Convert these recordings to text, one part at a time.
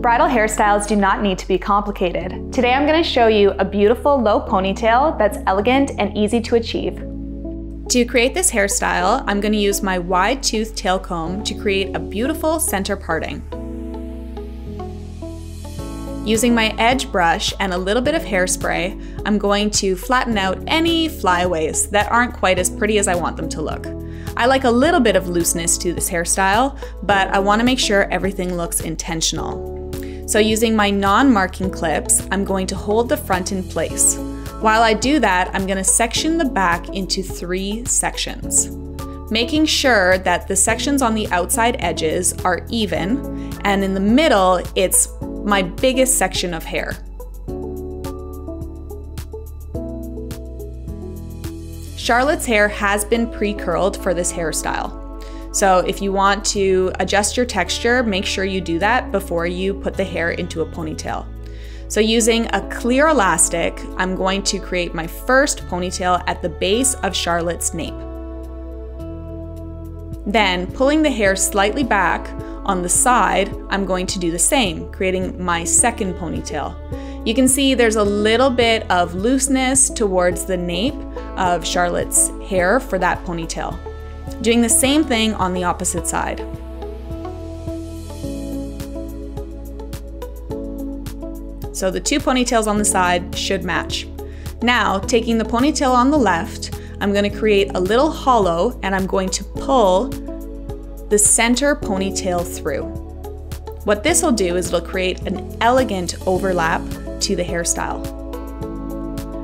Bridal hairstyles do not need to be complicated. Today I'm going to show you a beautiful low ponytail that's elegant and easy to achieve. To create this hairstyle, I'm going to use my wide tooth tail comb to create a beautiful center parting. Using my edge brush and a little bit of hairspray, I'm going to flatten out any flyaways that aren't quite as pretty as I want them to look. I like a little bit of looseness to this hairstyle, but I want to make sure everything looks intentional. So using my non-marking clips, I'm going to hold the front in place. While I do that, I'm going to section the back into 3 sections, making sure that the sections on the outside edges are even, and in the middle, it's my biggest section of hair. Charlotte's hair has been pre-curled for this hairstyle. So if you want to adjust your texture, make sure you do that before you put the hair into a ponytail. So using a clear elastic, I'm going to create my first ponytail at the base of Charlotte's nape. Then pulling the hair slightly back on the side, I'm going to do the same, creating my second ponytail. You can see there's a little bit of looseness towards the nape of Charlotte's hair for that ponytail. Doing the same thing on the opposite side. So the 2 ponytails on the side should match. Now, taking the ponytail on the left, I'm going to create a little hollow and I'm going to pull the center ponytail through. What this will do is it'll create an elegant overlap to the hairstyle.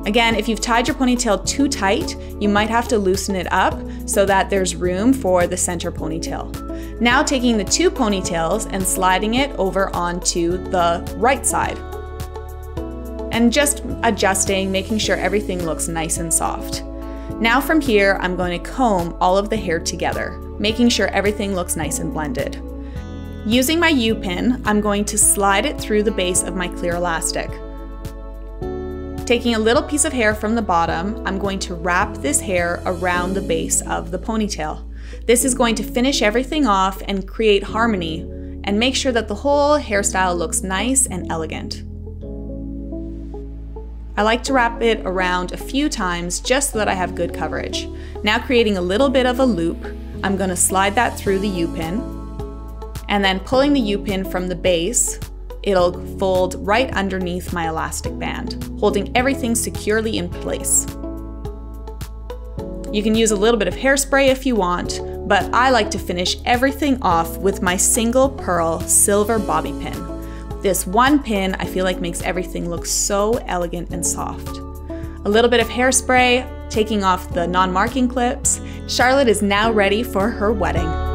Again, if you've tied your ponytail too tight, you might have to loosen it up so that there's room for the center ponytail. Now taking the 2 ponytails and sliding it over onto the right side. And just adjusting, making sure everything looks nice and soft. Now from here, I'm going to comb all of the hair together, making sure everything looks nice and blended. Using my U-pin, I'm going to slide it through the base of my clear elastic. Taking a little piece of hair from the bottom, I'm going to wrap this hair around the base of the ponytail. This is going to finish everything off and create harmony and make sure that the whole hairstyle looks nice and elegant. I like to wrap it around a few times just so that I have good coverage. Now creating a little bit of a loop, I'm going to slide that through the U-pin, and then pulling the U-pin from the base, it'll fold right underneath my elastic band, holding everything securely in place. You can use a little bit of hairspray if you want, but I like to finish everything off with my single pearl silver bobby pin. This one pin I feel like makes everything look so elegant and soft. A little bit of hairspray, taking off the non-marking clips. Charlotte is now ready for her wedding.